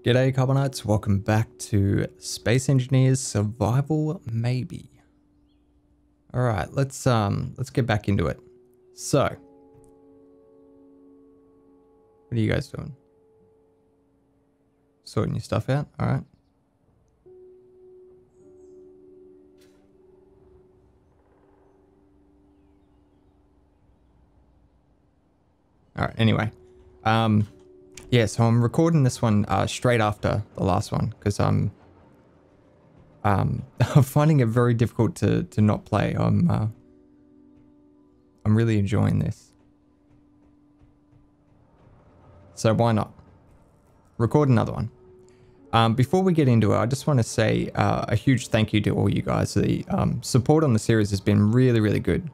G'day Carbonites, welcome back to Space Engineers Survival Maybe. Alright, let's get back into it. So, what are you guys doing? Sorting your stuff out? Alright. Alright, anyway. Yeah, so I'm recording this one straight after the last one because I'm finding it very difficult to not play. I'm really enjoying this. So why not? Record another one. Before we get into it, I just want to say a huge thank you to all you guys. The support on the series has been really, really good.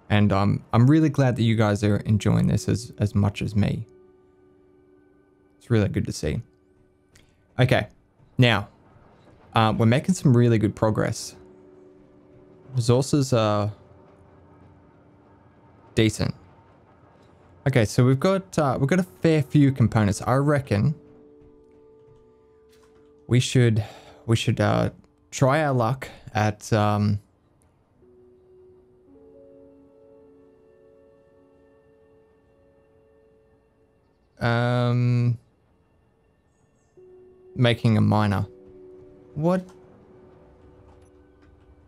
And I'm really glad that you guys are enjoying this as much as me. It's really good to see. Okay, now, we're making some really good progress. Resources are decent. Okay, so we've got a fair few components. I reckon we should try our luck at making a miner. What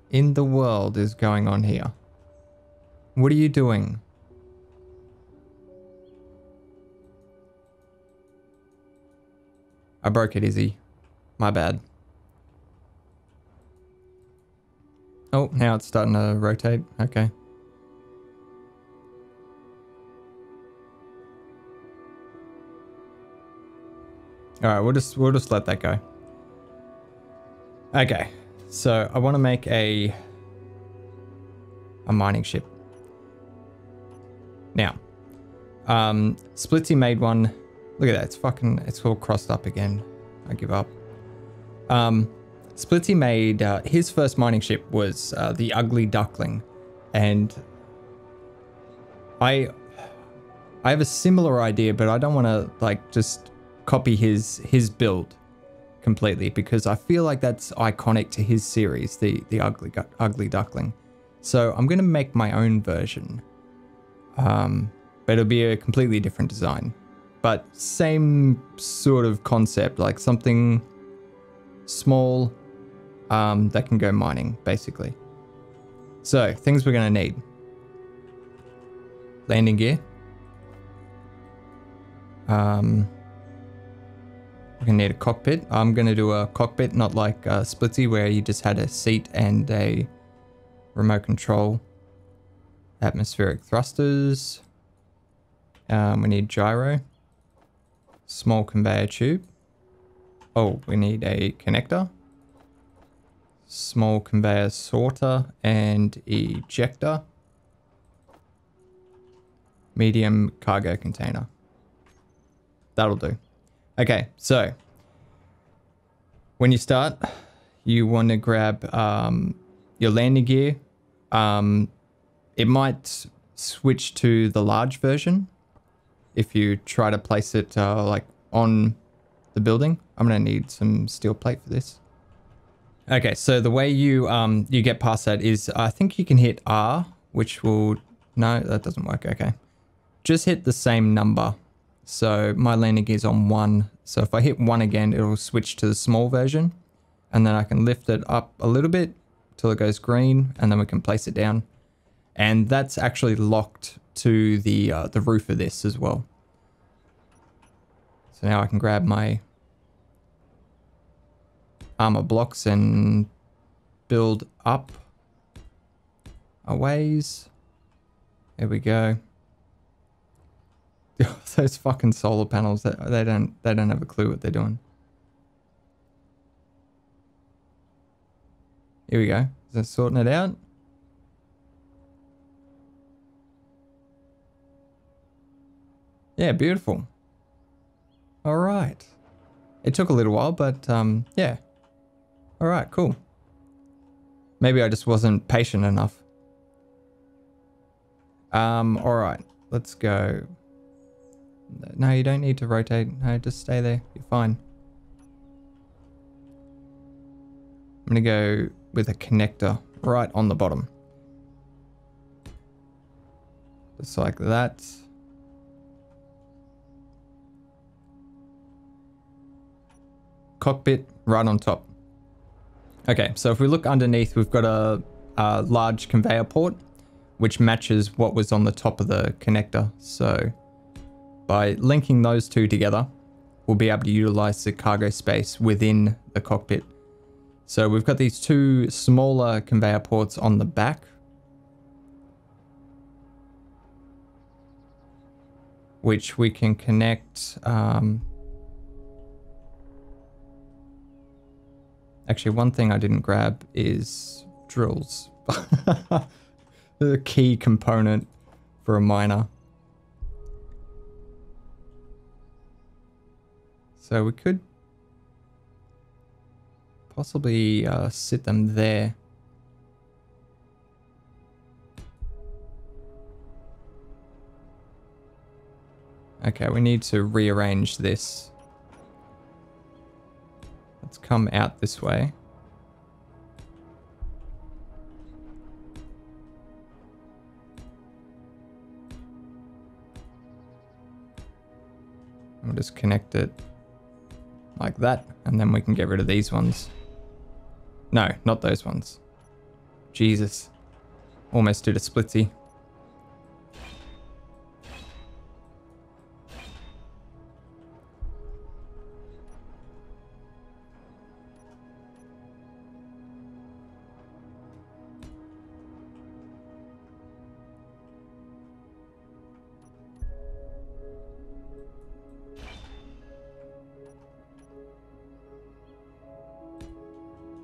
in the world is going on here? What are you doing? I broke it, Izzy. My bad. Oh, now it's starting to rotate. Okay. All right, we'll just let that go. Okay, so I want to make a mining ship. Now, Splitsie made one. Look at that, it's all crossed up again. I give up. Splitsie made his first mining ship was the Ugly Duckling, and I have a similar idea, but I don't want to like just copy his build completely because I feel like that's iconic to his series, the Ugly Duckling. So I'm gonna make my own version, but it'll be a completely different design, but same sort of concept, like something small that can go mining, basically. So things we're gonna need: landing gear. We're gonna need a cockpit. I'm gonna do a cockpit, not like Splitsie where you just had a seat and a remote control. Atmospheric thrusters. We need gyro. Small conveyor tube. Oh, we need a connector. Small conveyor sorter and ejector. Medium cargo container. That'll do. Okay, so when you start, you want to grab your landing gear. It might switch to the large version if you try to place it like on the building. I'm going to need some steel plate for this. Okay, so the way you get past that is I think you can hit R, which will... No, that doesn't work. Okay. Just hit the same number. So my landing gear is on 1. So if I hit 1 again, it'll switch to the small version. And then I can lift it up a little bit till it goes green, and then we can place it down. And that's actually locked to the roof of this as well. So now I can grab my armor blocks and build up a ways. There we go. Those fucking solar panels, they don't have a clue what they're doing. Here we go. Is that sorting it out? Yeah, beautiful. All right. It took a little while, but yeah. All right, cool. Maybe I just wasn't patient enough. All right, let's go. No, you don't need to rotate. No, just stay there. You're fine. I'm going to go with a connector right on the bottom. Just like that. Cockpit right on top. Okay, so if we look underneath, we've got a large conveyor port, which matches what was on the top of the connector. So by linking those two together, we'll be able to utilize the cargo space within the cockpit. So we've got these two smaller conveyor ports on the back, which we can connect. Actually, one thing I didn't grab is drills. The key component for a miner. So we could possibly sit them there. Okay, we need to rearrange this. Let's come out this way. We'll just connect it like that, and then we can get rid of these ones. No, not those ones. Jesus. Almost did a splitsie.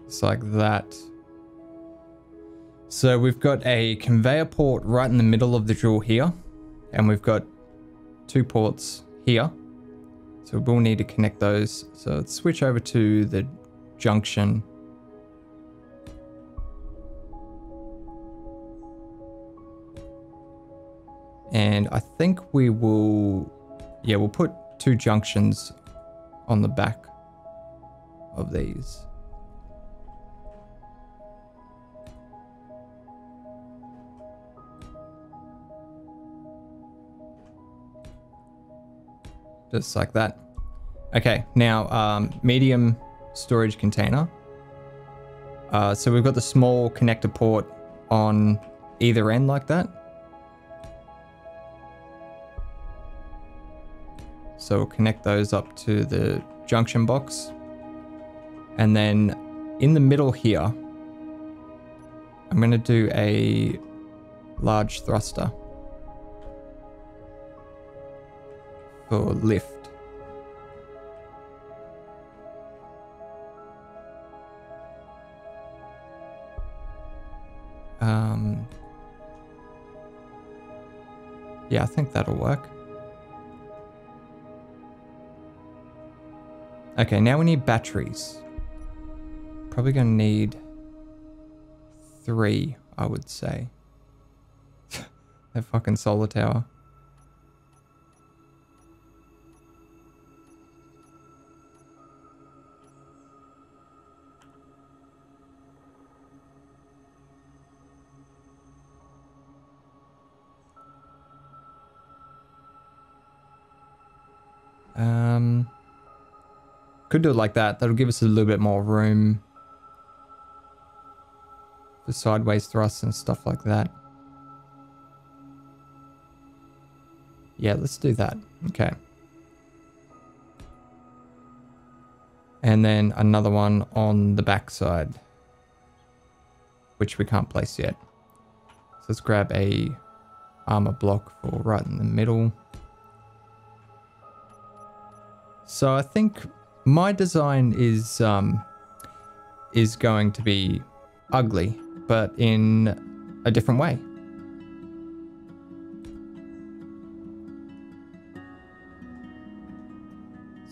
Just like that. So we've got a conveyor port right in the middle of the drill here, and we've got two ports here. So we'll need to connect those. So let's switch over to the junction. And I think we will, yeah, we'll put two junctions on the back of these. Just like that. Okay, now medium storage container. So we've got the small connector port on either end like that. So we'll connect those up to the junction box. And then in the middle here, I'm going to do a large thruster for lift. Yeah, I think that'll work. Okay, now we need batteries. Probably gonna need 3, I would say. That fucking solar tower. Could do it like that. That'll give us a little bit more room for sideways thrusts and stuff like that. Yeah, let's do that. Okay. And then another one on the back side, which we can't place yet. So let's grab a armor block for right in the middle. So I think my design is going to be ugly, but in a different way.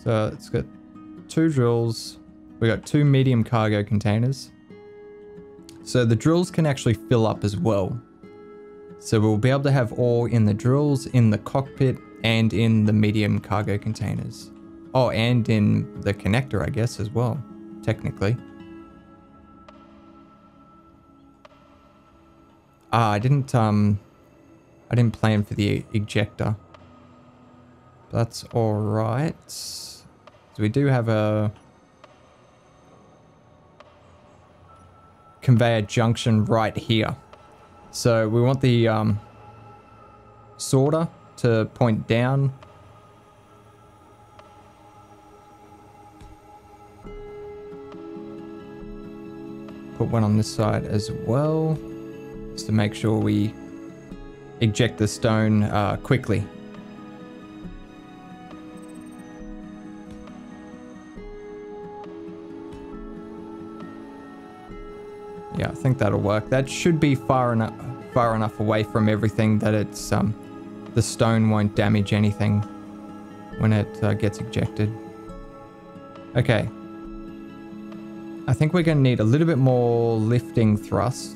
So it's got 2 drills. We got 2 medium cargo containers. So the drills can actually fill up as well. So we'll be able to have ore in the drills, in the cockpit, and in the medium cargo containers. Oh, and in the connector, I guess, as well, technically. I didn't plan for the ejector. That's all right. So we do have a conveyor junction right here. So we want the sorter to point down. Put one on this side as well, just to make sure we eject the stone quickly. Yeah, I think that'll work. That should be far enough away from everything that it's the stone won't damage anything when it gets ejected. Okay. I think we're going to need a little bit more lifting thrust.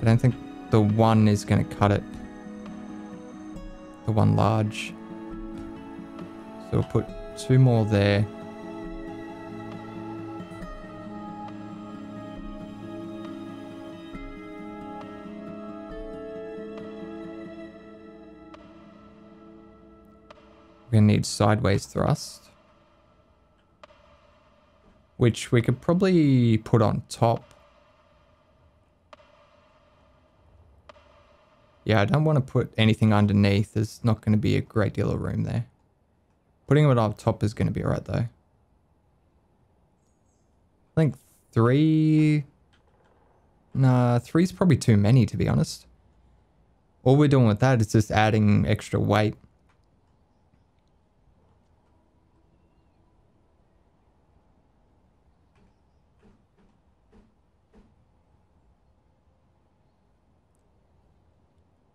I don't think the one is going to cut it. The one large. So we'll put 2 more there. We're going to need sideways thrust, which we could probably put on top. Yeah, I don't want to put anything underneath. There's not going to be a great deal of room there. Putting it on top is going to be alright though. I think 3... Nah, 3's probably too many, to be honest. All we're doing with that is just adding extra weight.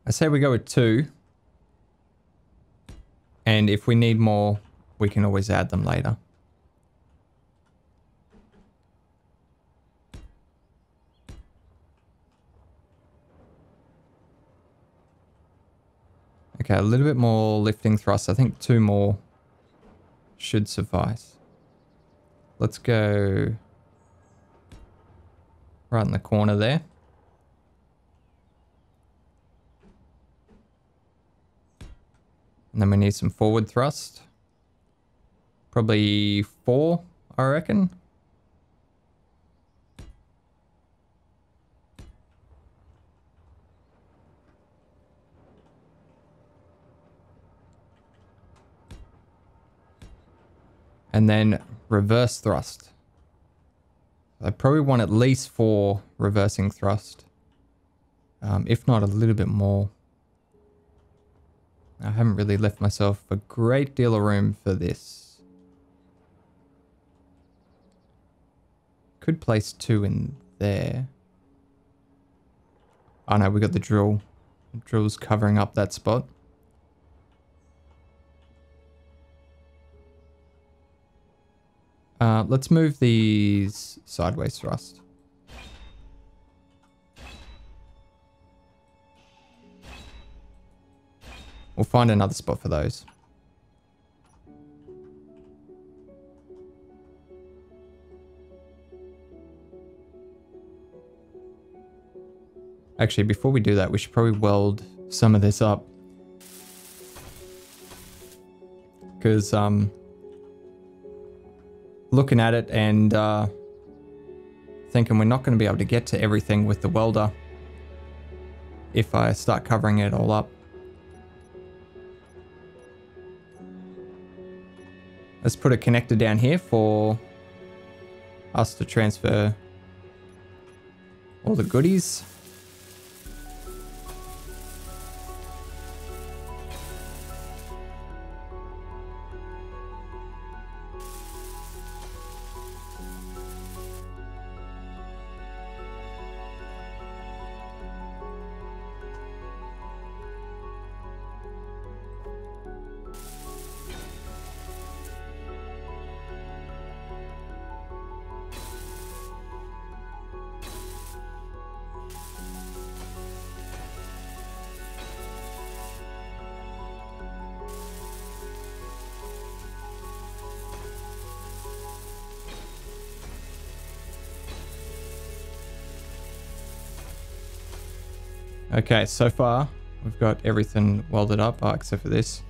I say we go with 2. And if we need more, we can always add them later. Okay, a little bit more lifting thrust. I think 2 more should suffice. Let's go right in the corner there. And then we need some forward thrust. Probably 4, I reckon. And then reverse thrust. I probably want at least 4 reversing thrust. If not a little bit more. I haven't really left myself a great deal of room for this. Could place 2 in there. Oh no, we got the drill. The drill's covering up that spot. Let's move these sideways thrust. We'll find another spot for those. Actually, before we do that, we should probably weld some of this up. Because, looking at it and thinking we're not going to be able to get to everything with the welder if I start covering it all up. Let's put a connector down here for us to transfer all the goodies. Okay, so far we've got everything welded up, except for this.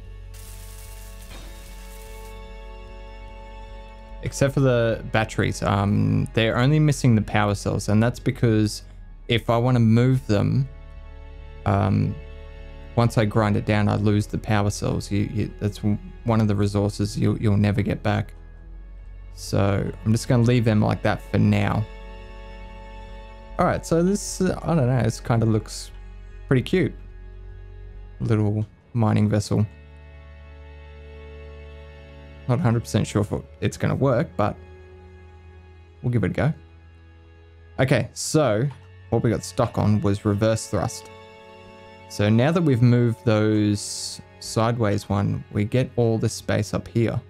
Except for the batteries. They're only missing the power cells, and that's because if I want to move them, once I grind it down, I lose the power cells. That's one of the resources you'll never get back. So I'm just going to leave them like that for now. All right, so this, I don't know, this kind of looks pretty cute. Little mining vessel. Not 100% sure if it's going to work, but we'll give it a go. Okay, so what we got stuck on was reverse thrust. So now that we've moved those sideways one, we get all this space up here.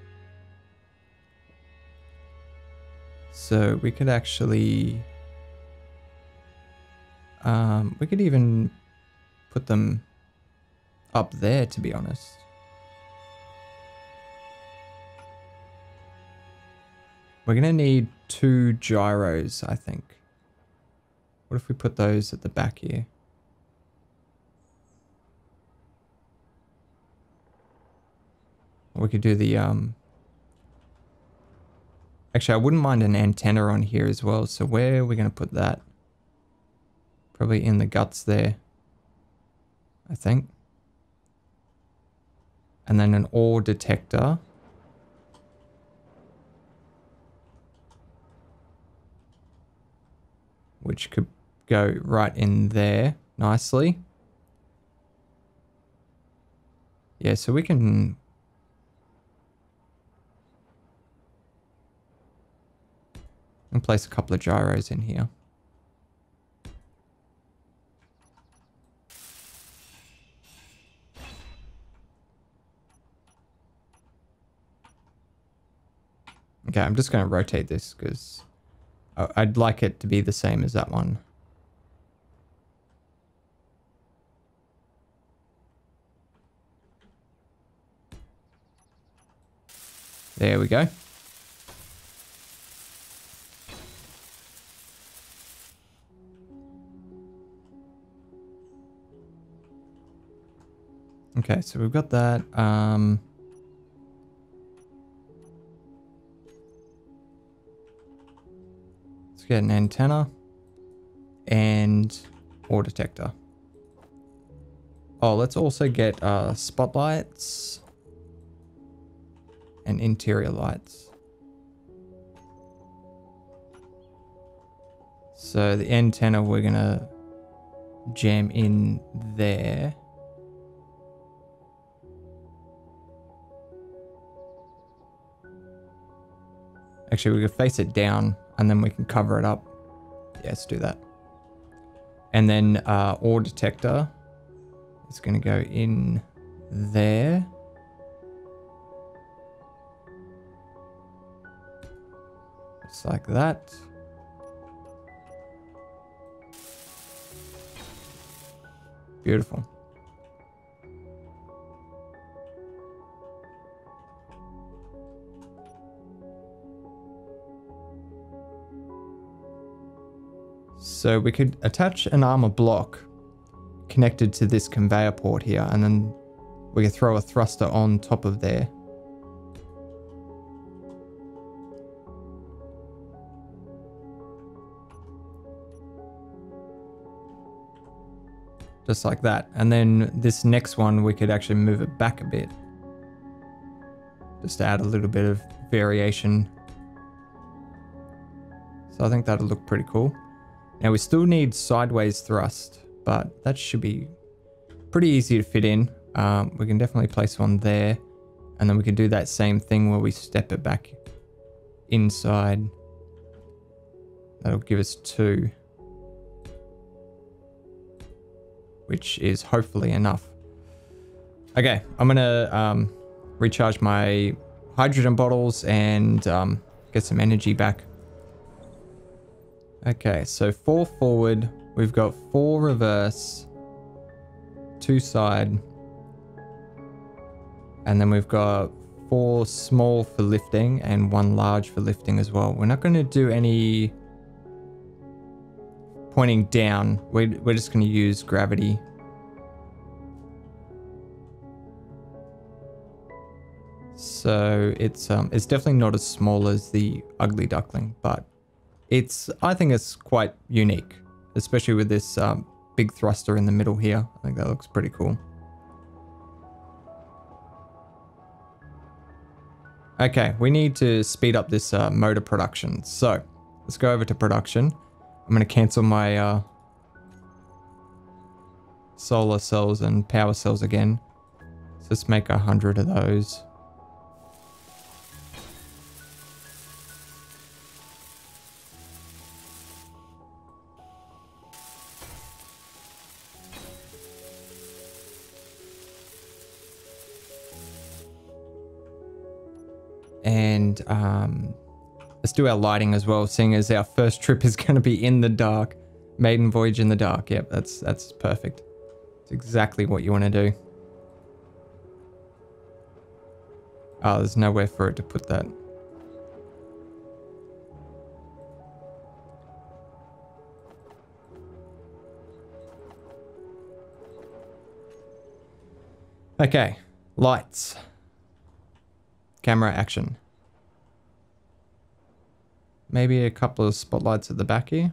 So we could actually, we could even put them up there, to be honest. We're going to need 2 gyros, I think. What if we put those at the back here? We could do the, actually, I wouldn't mind an antenna on here as well. So where are we going to put that? Probably in the guts there, I think. And then an ore detector. Which could go right in there nicely. Yeah, so we can... and place a couple of gyros in here. Okay, I'm just going to rotate this because I'd like it to be the same as that one. There we go. Okay, so we've got that. Let's get an antenna and ore detector. Oh, let's also get spotlights and interior lights. So the antenna we're gonna jam in there. Actually, we could face it down and then we can cover it up. Yeah, let's do that. And then ore detector is going to go in there. Just like that. Beautiful. So we could attach an armor block connected to this conveyor port here, and then we could throw a thruster on top of there. Just like that. And then this next one, we could actually move it back a bit. Just to add a little bit of variation. So I think that'll look pretty cool. Now we still need sideways thrust, but that should be pretty easy to fit in. We can definitely place one there, and then we can do that same thing where we step it back inside. That'll give us 2, which is hopefully enough. Okay, I'm gonna recharge my hydrogen bottles and get some energy back. Okay, so 4 forward, we've got 4 reverse, 2 side, and then we've got 4 small for lifting and 1 large for lifting as well. We're not going to do any pointing down. We're just going to use gravity So it's definitely not as small as the ugly duckling, but I think it's quite unique, especially with this big thruster in the middle here. I think that looks pretty cool. Okay, we need to speed up this motor production. So let's go over to production. I'm going to cancel my solar cells and power cells again. So let's make 100 of those. And let's do our lighting as well, seeing as our first trip is going to be in the dark. Maiden voyage in the dark. Yep, that's perfect. It's exactly what you want to do. Oh, there's nowhere for it to put that. Okay, lights. Camera action. Maybe a couple of spotlights at the back here.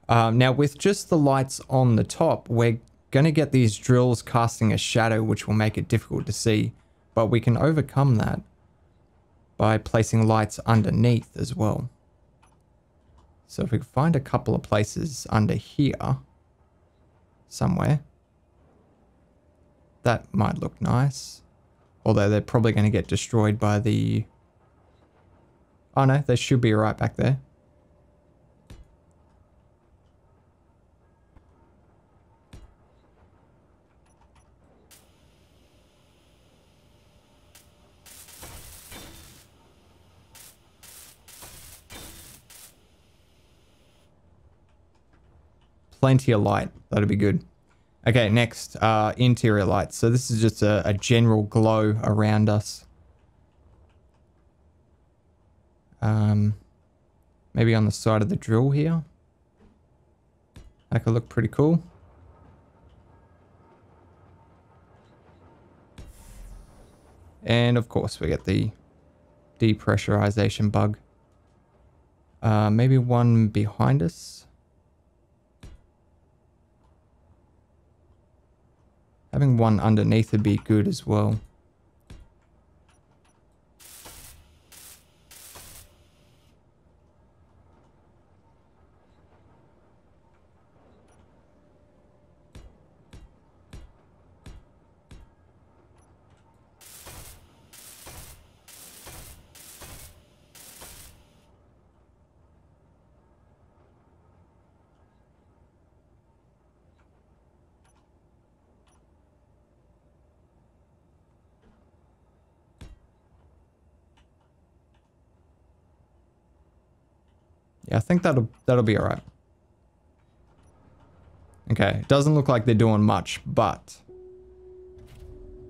Now with just the lights on the top, we're going to get these drills casting a shadow, which will make it difficult to see, but we can overcome that by placing lights underneath as well. So if we can find a couple of places under here somewhere, that might look nice. Although they're probably going to get destroyed by the... Oh no, they should be right back there. Plenty of light. That'll be good. Okay, next, interior lights. So this is just a general glow around us. Maybe on the side of the drill here. That could look pretty cool. And of course we get the depressurization bug. Maybe one behind us. Having one underneath would be good as well. Yeah, I think that'll be all right. Okay, it doesn't look like they're doing much, but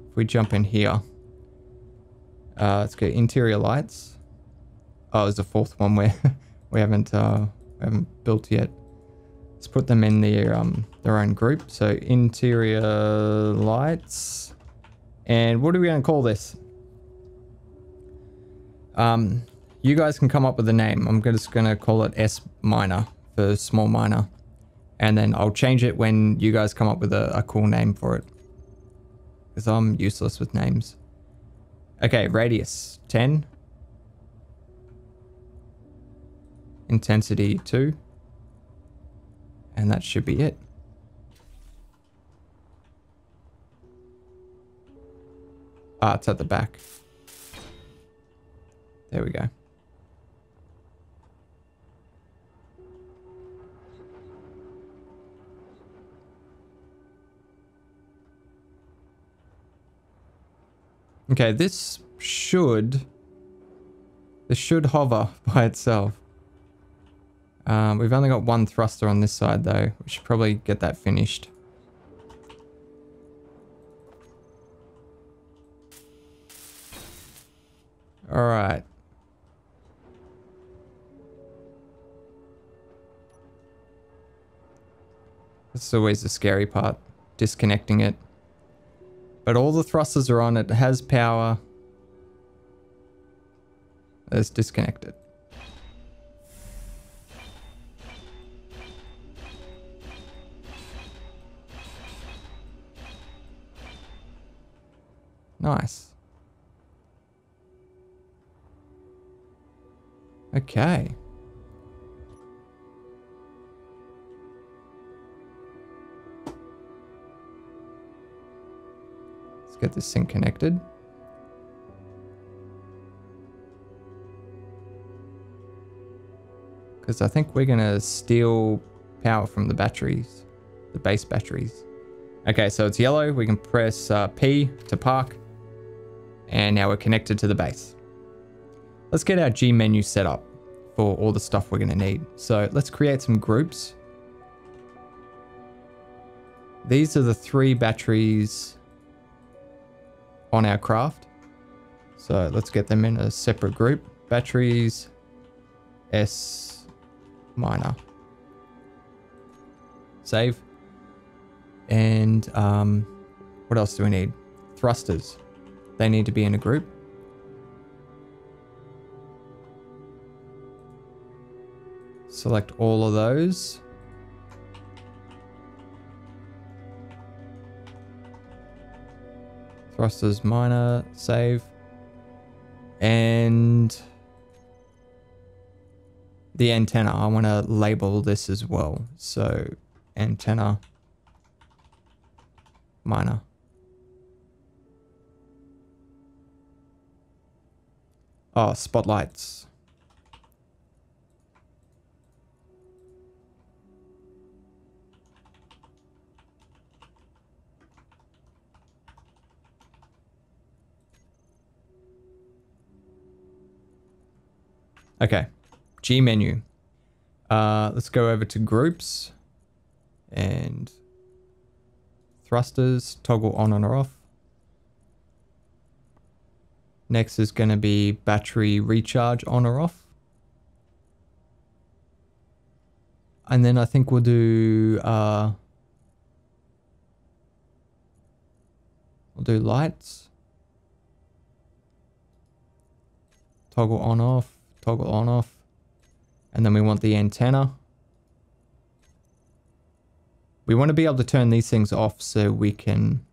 if we jump in here, let's get interior lights. Oh, there's a fourth one where we haven't built yet. Let's put them in their own group. So interior lights, and what are we going to call this? You guys can come up with a name. I'm just going to call it S minor for small minor. And then I'll change it when you guys come up with a cool name for it. Because I'm useless with names. Okay, radius 10. Intensity 2. And that should be it. Ah, it's at the back. There we go. Okay, this should hover by itself. We've only got one thruster on this side though. We should probably get that finished. All right. This is always the scary part, disconnecting it. But all the thrusters are on, it has power. Let's disconnect it. Nice. Okay. Let's get this thing connected. Because I think we're going to steal power from the batteries, the base batteries. Okay, so it's yellow. We can press P to park. And now we're connected to the base. Let's get our G menu set up for all the stuff we're going to need. So let's create some groups. These are the 3 batteries on our craft. So let's get them in a separate group. Batteries S minor. Save. And what else do we need? Thrusters. They need to be in a group. Select all of those. Thrusters minor, save. And the antenna, I want to label this as well. So antenna minor. Oh, spotlights. Okay, G menu. Let's go over to groups and thrusters, toggle on or off. Next is going to be battery recharge on or off. And then I think we'll do lights. Toggle on off, toggle on off. And then we want the antenna. We want to be able to turn these things off so we can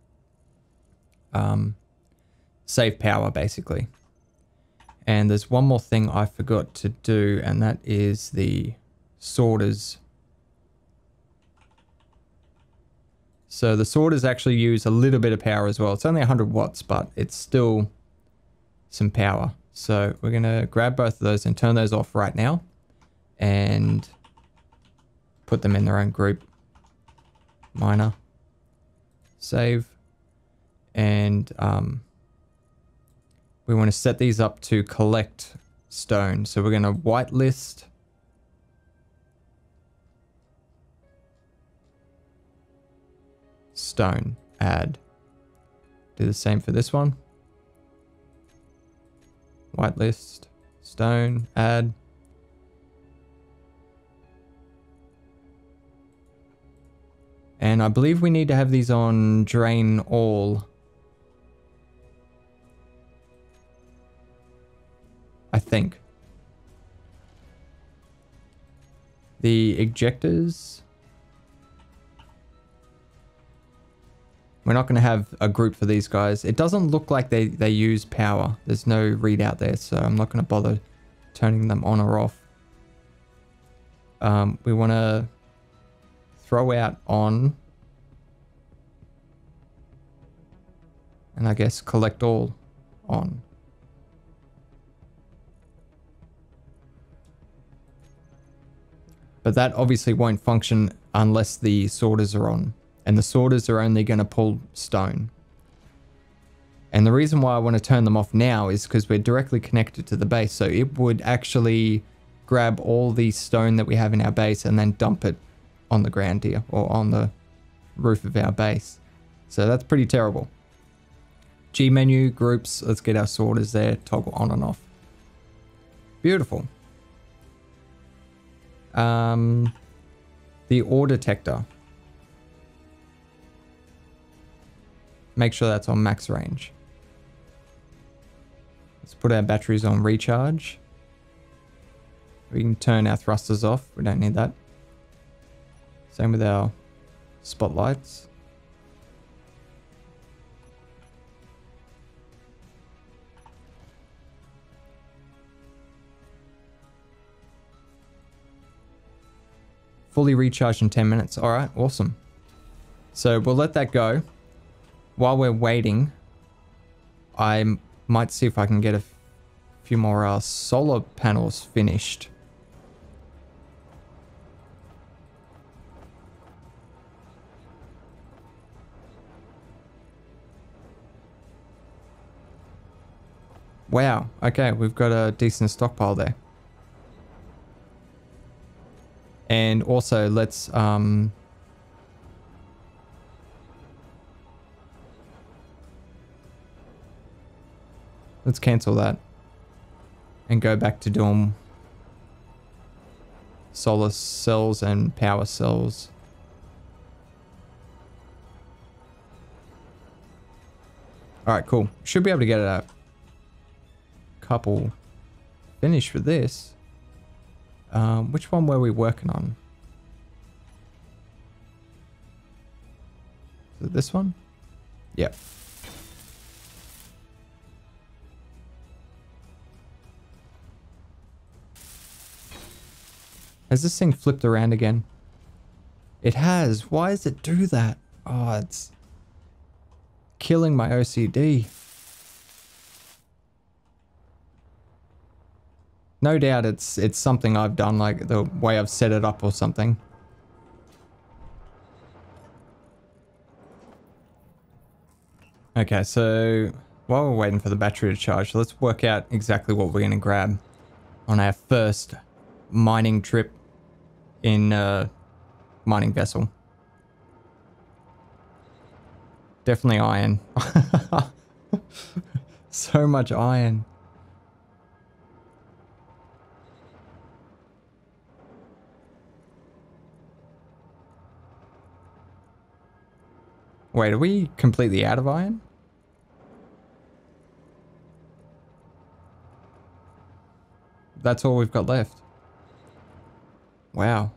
save power basically. And there's one more thing I forgot to do, and that is the sorters. So the sorters actually use a little bit of power as well. It's only 100 watts, but it's still some power. So we're going to grab both of those and turn those off right now and put them in their own group. Minor. Save. And we want to set these up to collect stone. So we're going to whitelist stone, add. Do the same for this one. Whitelist, stone, add. And I believe we need to have these on drain all. I think. The ejectors. We're not going to have a group for these guys. It doesn't look like they use power. There's no readout there, so I'm not going to bother turning them on or off. We want to throw out on. And I guess collect all on. But that obviously won't function unless the sorters are on. And the sorters are only going to pull stone. And the reason why I want to turn them off now is because we're directly connected to the base. So it would actually grab all the stone that we have in our base and then dump it on the ground here or on the roof of our base. So that's pretty terrible. G menu, groups, let's get our sorters there, toggle on and off. Beautiful. The ore detector. make sure that's on max range. Let's put our batteries on recharge. We can turn our thrusters off. We don't need that. Same with our spotlights. Fully recharged in 10 minutes. All right, awesome. So we'll let that go. While we're waiting, I might see if I can get a few more solar panels finished. Wow, okay, we've got a decent stockpile there. And also, let's cancel that and go back to doing solar cells and power cells. All right, cool. Should be able to get a couple finished for this. Which one were we working on? Is it this one? Yep. Has this thing flipped around again? It has. Why does it do that? Oh, it's killing my OCD. No doubt it's something I've done, like the way I've set it up or something. Okay, so while we're waiting for the battery to charge, let's work out exactly what we're going to grab on our first mining trip in a mining vessel. Definitely iron. So much iron. Wait, are we completely out of iron? That's all we've got left. Wow.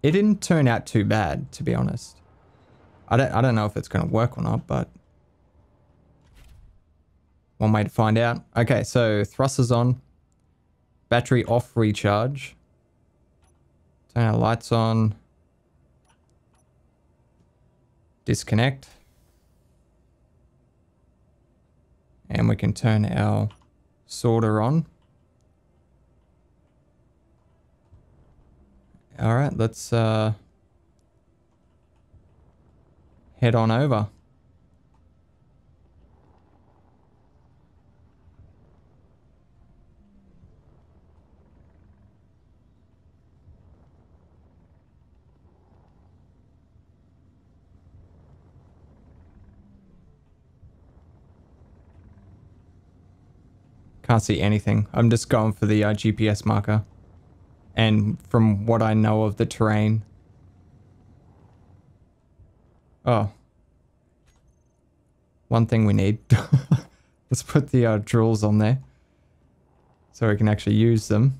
It didn't turn out too bad, to be honest. I don't know if it's going to work or not, but one way to find out. Okay, so thrusters on. Battery off recharge. Turn our lights on. Disconnect. And we can turn our sorter on. All right, let's head on over. Can't see anything. I'm just going for the GPS marker. And from what I know of the terrain. Oh. One thing we need. Let's put the drills on there. So we can actually use them.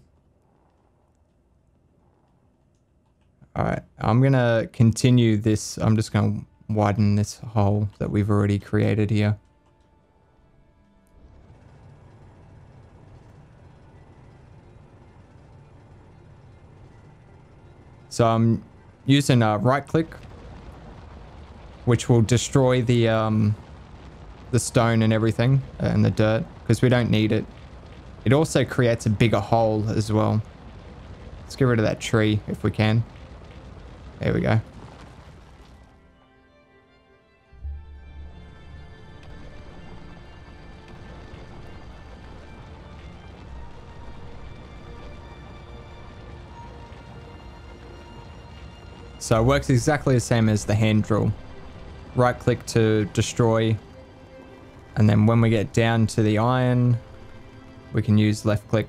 Alright, I'm going to continue this. I'm just going to widen this hole that we've already created here. So I'm using right click, which will destroy the stone and everything and the dirt because we don't need it. It also creates a bigger hole as well. Let's get rid of that tree if we can. There we go. So it works exactly the same as the hand drill. Right click to destroy. And then when we get down to the iron, we can use left click.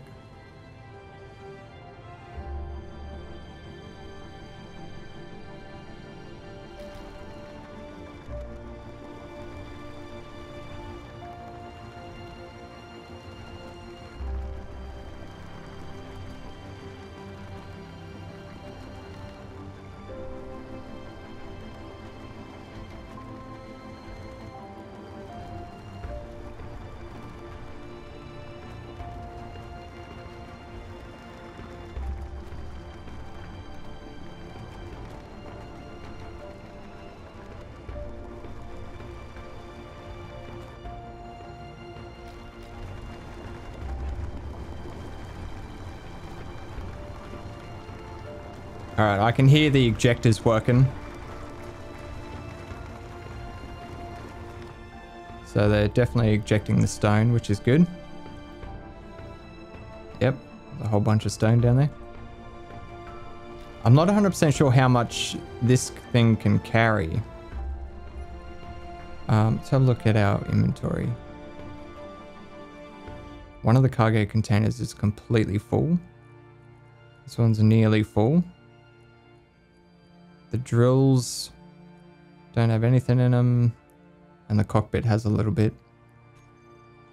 All right, I can hear the ejectors working. So they're definitely ejecting the stone, which is good. Yep, a whole bunch of stone down there. I'm not 100% sure how much this thing can carry. Let's have a look at our inventory. One of the cargo containers is completely full. This one's nearly full. The drills don't have anything in them. And the cockpit has a little bit.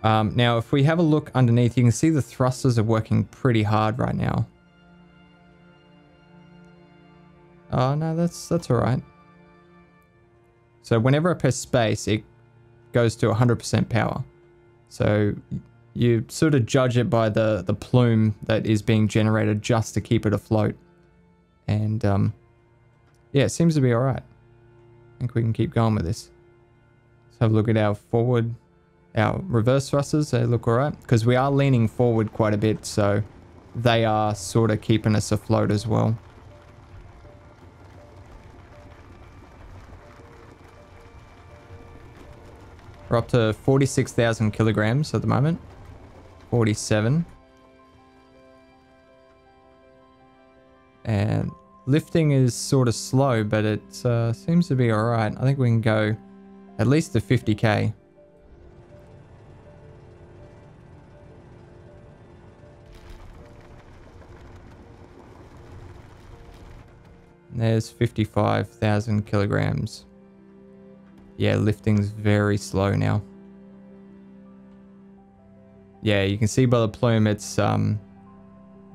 Now, if we have a look underneath, you can see the thrusters are working pretty hard right now. Oh, no, that's all right. So whenever I press space, it goes to 100% power. So you sort of judge it by the plume that is being generated just to keep it afloat. And yeah, it seems to be all right. I think we can keep going with this. Let's have a look at our forward, our reverse thrusters. They look all right because we are leaning forward quite a bit. So they are sort of keeping us afloat as well. We're up to 46,000 kilograms at the moment. 47. And lifting is sort of slow, but it seems to be alright. I think we can go at least to 50k. And there's 55,000 kilograms. Yeah, lifting's very slow now. Yeah, you can see by the plume, it's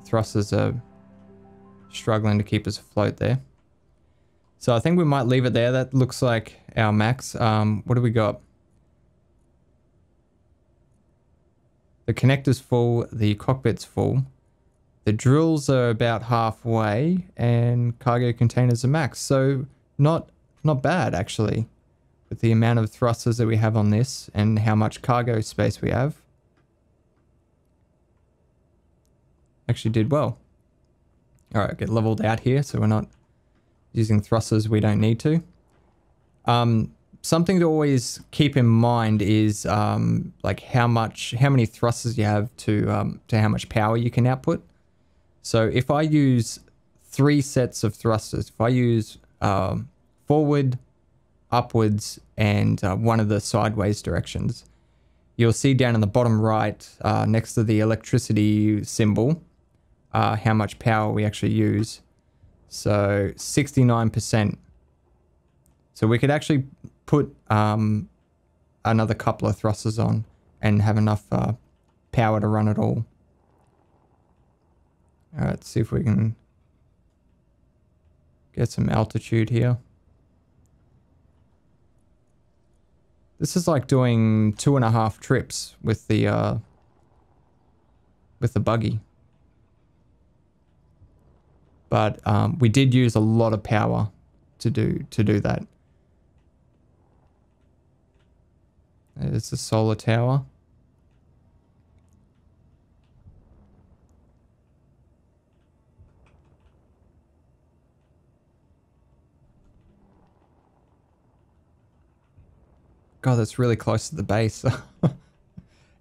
thrusters are struggling to keep us afloat there. So I think we might leave it there. That looks like our max. What do we got? The connector's full, the cockpit's full. The drills are about halfway, and cargo containers are max. So not bad actually, with the amount of thrusters that we have on this and how much cargo space we have. Actually did well. All right, get leveled out here so we're not using thrusters we don't need to. Something to always keep in mind is like how many thrusters you have to how much power you can output. So if I use 3 sets of thrusters, if I use forward, upwards, and one of the sideways directions, you'll see down in the bottom right next to the electricity symbol how much power we actually use. So 69%. So we could actually put another couple of thrusters on and have enough power to run it all. All right, let's see if we can get some altitude here. This is like doing 2.5 trips with the buggy. But we did use a lot of power to do that. There's the solar tower. God, that's really close to the base.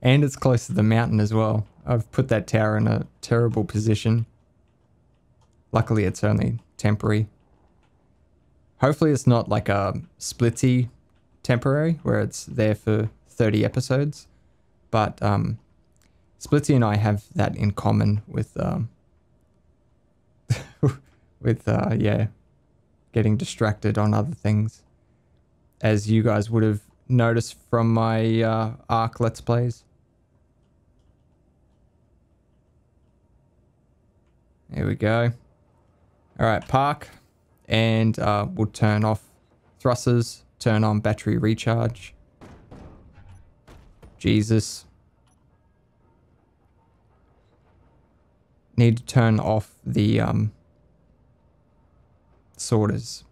And it's close to the mountain as well. I've put that tower in a terrible position. Luckily, it's only temporary. Hopefully, it's not like a Splitsie temporary, where it's there for 30 episodes. But Splitsie and I have that in common with, yeah, getting distracted on other things. As you guys would have noticed from my Ark Let's Plays. There we go. All right, park, and we'll turn off thrusters, turn on battery recharge. Jesus. Need to turn off the sorters.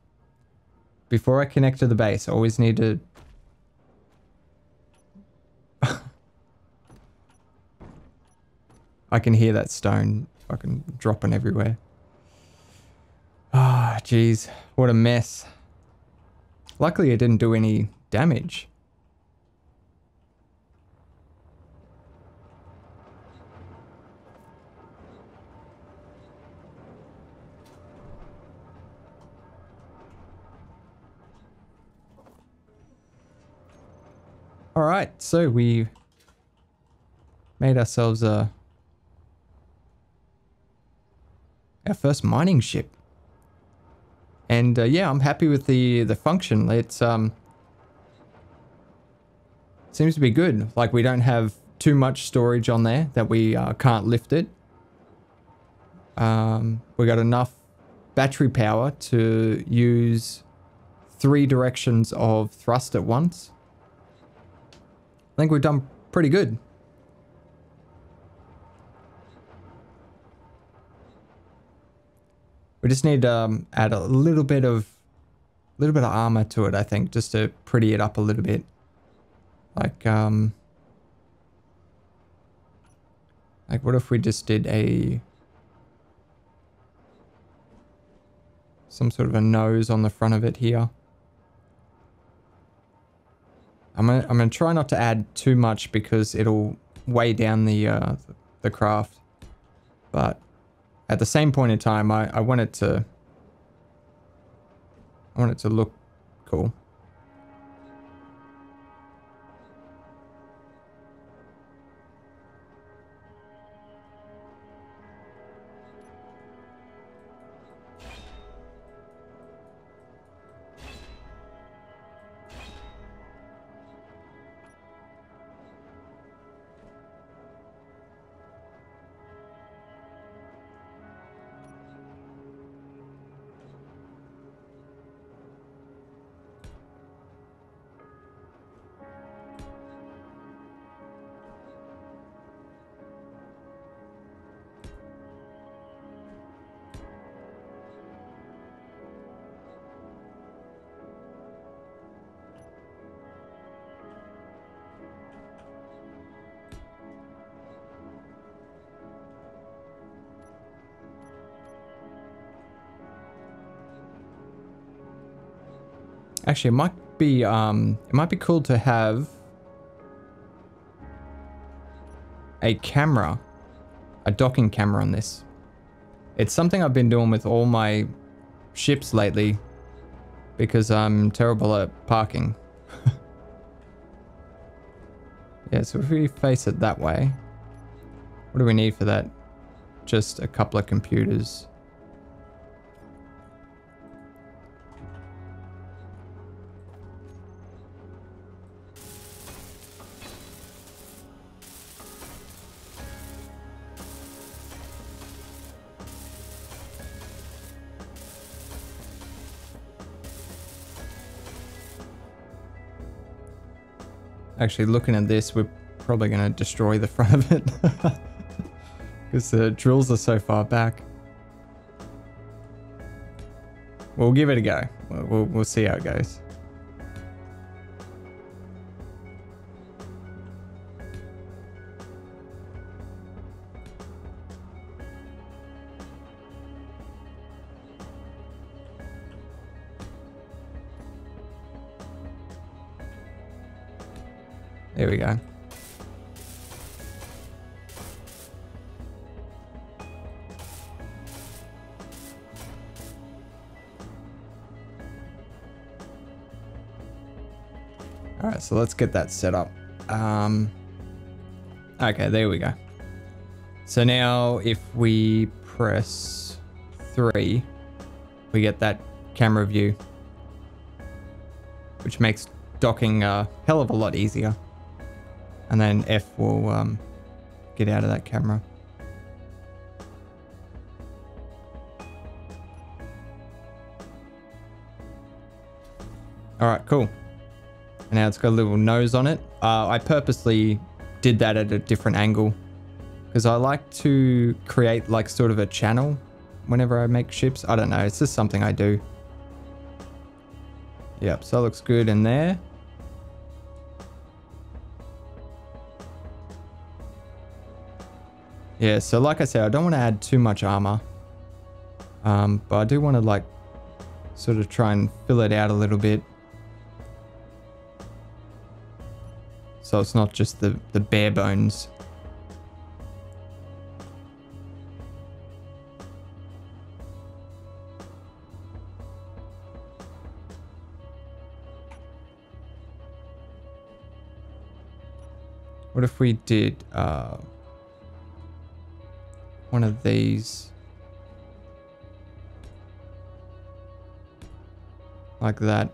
Before I connect to the base, I always need to... I can hear that stone fucking dropping everywhere. Ah, jeez. What a mess. Luckily, it didn't do any damage. All right, so we made ourselves our first mining ship. And yeah, I'm happy with the function. It's seems to be good. Like, we don't have too much storage on there that we can't lift it. We got enough battery power to use 3 directions of thrust at once. I think we've done pretty good. We just need to add a little bit of armor to it, I think, just to pretty it up a little bit. Like what if we just did some sort of a nose on the front of it here? I'm gonna try not to add too much because it'll weigh down the craft. But at the same point in time, I want it to look cool. Actually, it might be cool to have a camera, a docking camera on this. It's something I've been doing with all my ships lately because I'm terrible at parking. Yeah, so if we face it that way, what do we need for that? Just a couple of computers. Actually, looking at this, we're probably going to destroy the front of it because the drills are so far back. We'll give it a go. We'll see how it goes. There we go. All right, so let's get that set up. Okay, there we go. So now if we press 3, we get that camera view, which makes docking a hell of a lot easier. And then F will get out of that camera. All right, cool. And now it's got a little nose on it. I purposely did that at a different angle because I like to create like sort of a channel whenever I make ships. I don't know, it's just something I do. Yep, so it looks good in there. Yeah, so like I said, I don't want to add too much armor. But I do want to like sort of try and fill it out a little bit. So it's not just the bare bones. What if we did one of these like that?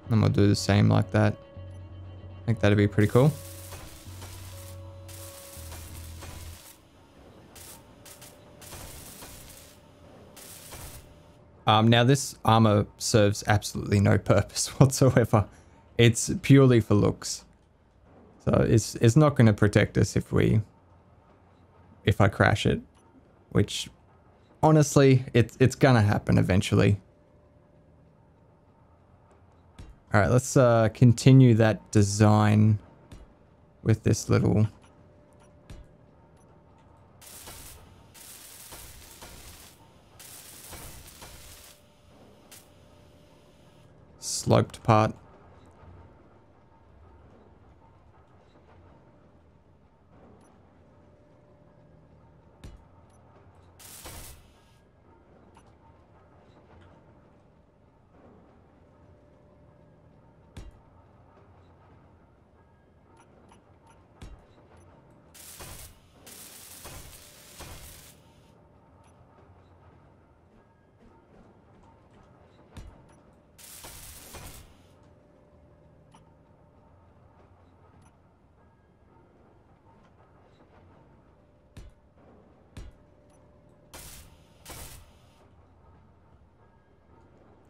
And we'll do the same like that. I think that'd be pretty cool. Now this armor serves absolutely no purpose whatsoever. It's purely for looks. So it's not going to protect us if I crash it, which honestly it's gonna happen eventually. All right, let's continue that design with this little sloped part.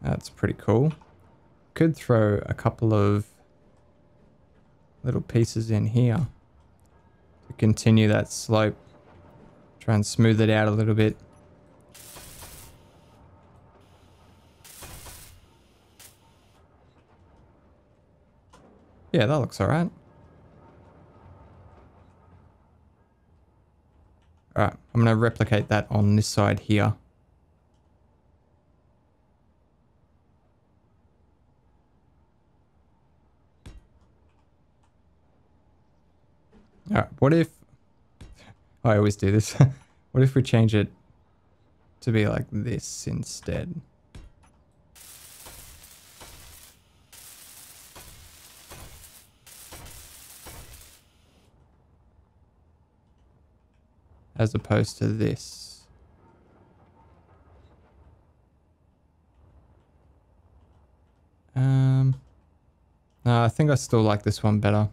That's pretty cool. Could throw a couple of little pieces in here to continue that slope. Try and smooth it out a little bit. Yeah, that looks alright. Alright, I'm going to replicate that on this side here. Alright, what if... I always do this. What if we change it to be like this instead? As opposed to this. No, I think I still like this one better.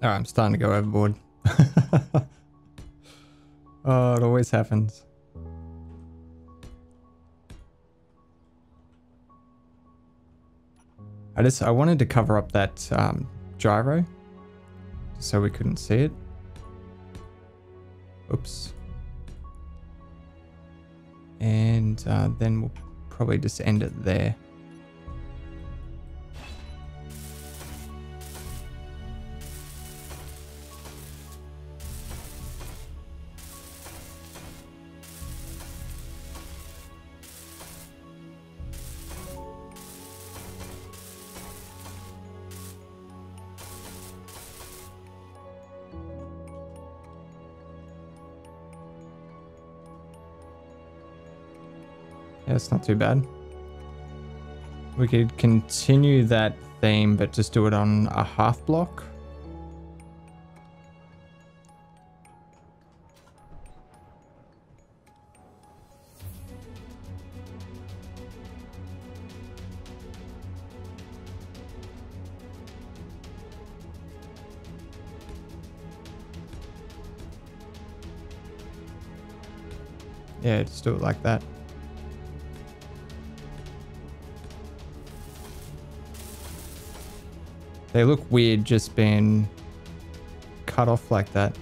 Alright, I'm starting to go overboard. Oh, it always happens. I wanted to cover up that gyro so we couldn't see it. Oops. And then we'll probably just end it there. Yeah, it's not too bad. We could continue that theme, but just do it on a half block. Yeah, just do it like that. They look weird just being cut off like that.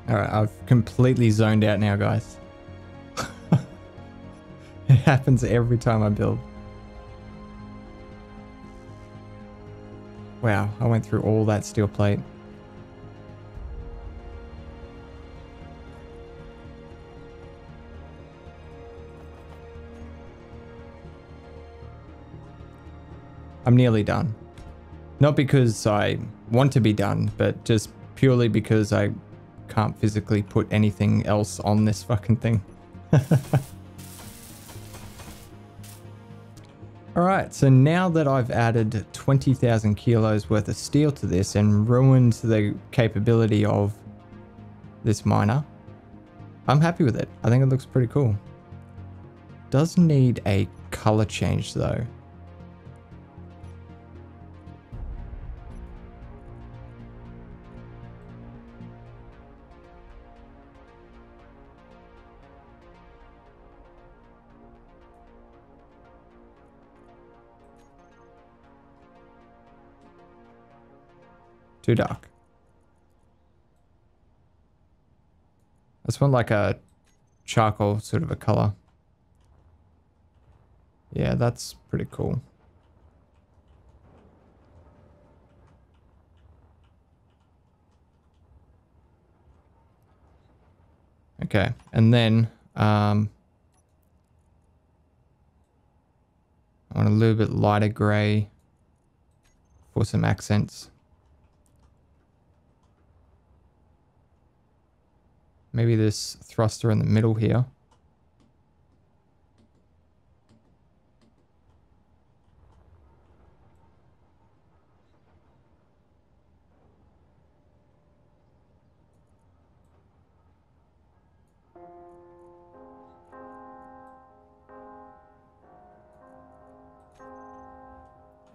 All right, I've completely zoned out now, guys. It happens every time I build. Wow, I went through all that steel plate. I'm nearly done. Not because I want to be done, but just purely because I can't physically put anything else on this fucking thing. Alright, so now that I've added 20,000 kilos worth of steel to this and ruined the capability of this miner, I'm happy with it. I think it looks pretty cool. Does need a color change though. Too dark. I just want like a charcoal sort of a color. Yeah, that's pretty cool. Okay, and then I want a little bit lighter gray for some accents. Maybe this thruster in the middle here.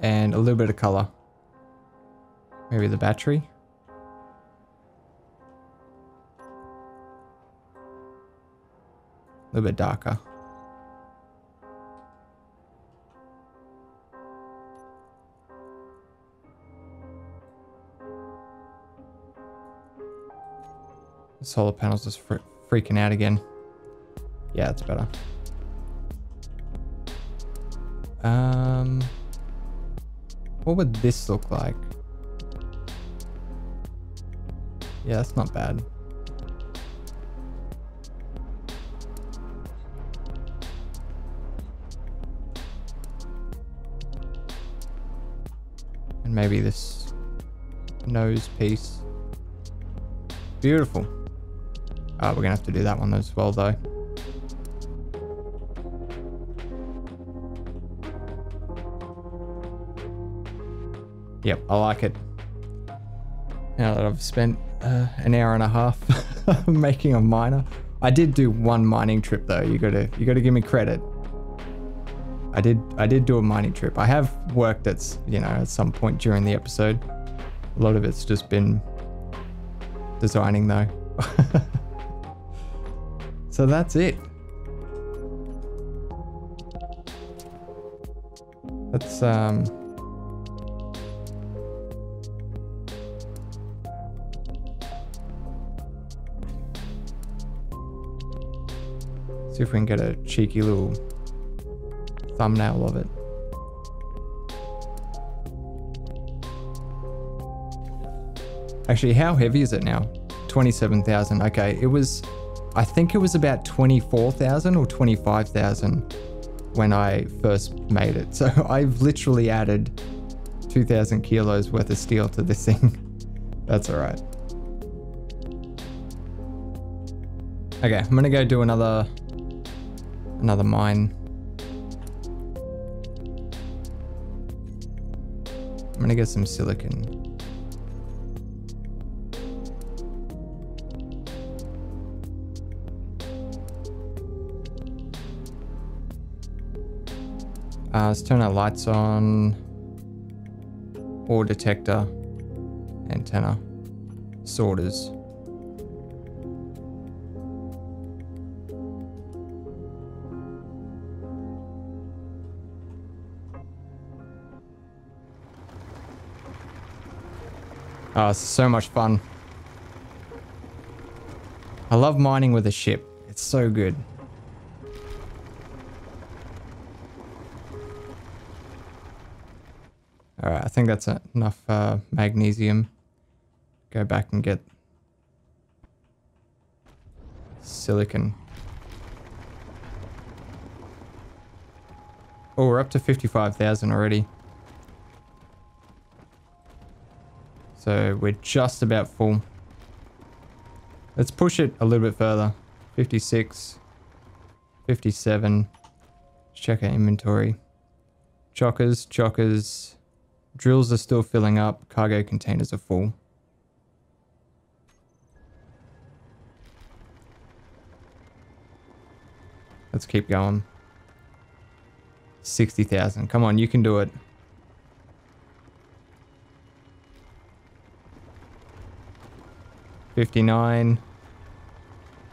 And a little bit of color. Maybe the battery. A little bit darker. The solar panel's just freaking out again. Yeah, it's better. What would this look like? Yeah, that's not bad. And maybe this nose piece. Beautiful. Oh, we're gonna have to do that one as well though. Yep, I like it. Now that I've spent an hour and a half making a miner. I did do one mining trip though. You gotta give me credit. I did do a mining trip. I have worked at, you know, at some point during the episode. A lot of it's just been designing though. So that's it. That's see if we can get a cheeky little thumbnail of it. Actually, how heavy is it now? 27,000. Okay, it was, I think it was about 24,000 or 25,000 when I first made it. So I've literally added 2,000 kilos worth of steel to this thing. That's all right. Okay, I'm gonna go do another mine. I'm gonna get some silicon. Let's turn our lights on. Ore detector. Antenna. Sorters. Oh, it's so much fun. I love mining with a ship. It's so good. Alright, I think that's enough magnesium. Go back and get silicon. Oh, we're up to 55,000 already. So we're just about full. Let's push it a little bit further. 56, 57. Let's check our inventory. Chockers. Drills are still filling up. Cargo containers are full. Let's keep going. 60,000. Come on, you can do it. $59,000.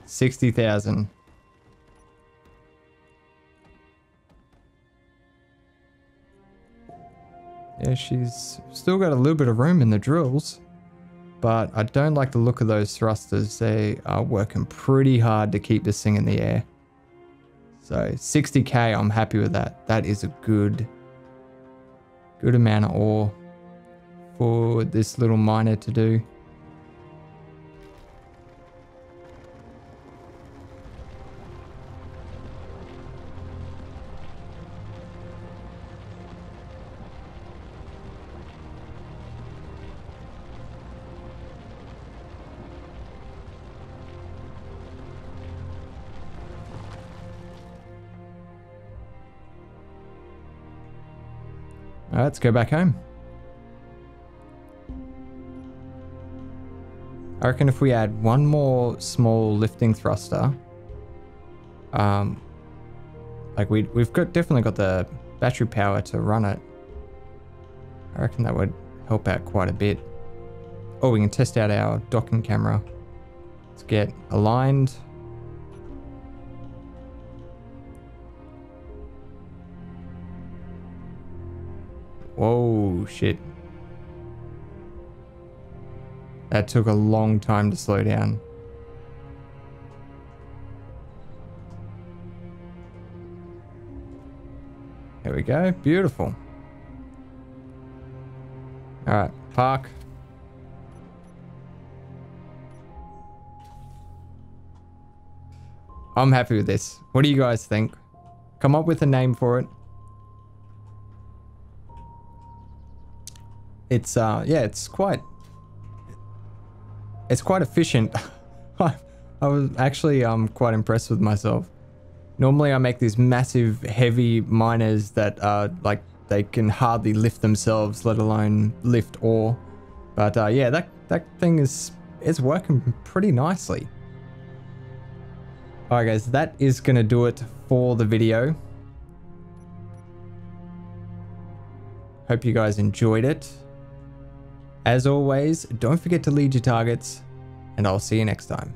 60,000. Yeah, she's still got a little bit of room in the drills. but I don't like the look of those thrusters. They are working pretty hard to keep this thing in the air. So 60k, I'm happy with that. That is a good amount of ore for this little miner to do. Alright, let's go back home. I reckon if we add one more small lifting thruster, like we've definitely got the battery power to run it. I reckon that would help out quite a bit. Oh, we can test out our docking camera. Let's get aligned. Whoa, shit. That took a long time to slow down. There we go. Beautiful. All right, park. I'm happy with this. What do you guys think? Come up with a name for it. It's yeah, it's quite efficient. I was actually quite impressed with myself. Normally I make these massive heavy miners that are like they can hardly lift themselves, let alone lift ore. But yeah, that thing is working pretty nicely. Alright guys, that is gonna do it for the video. Hope you guys enjoyed it. As always, don't forget to lead your targets, and I'll see you next time.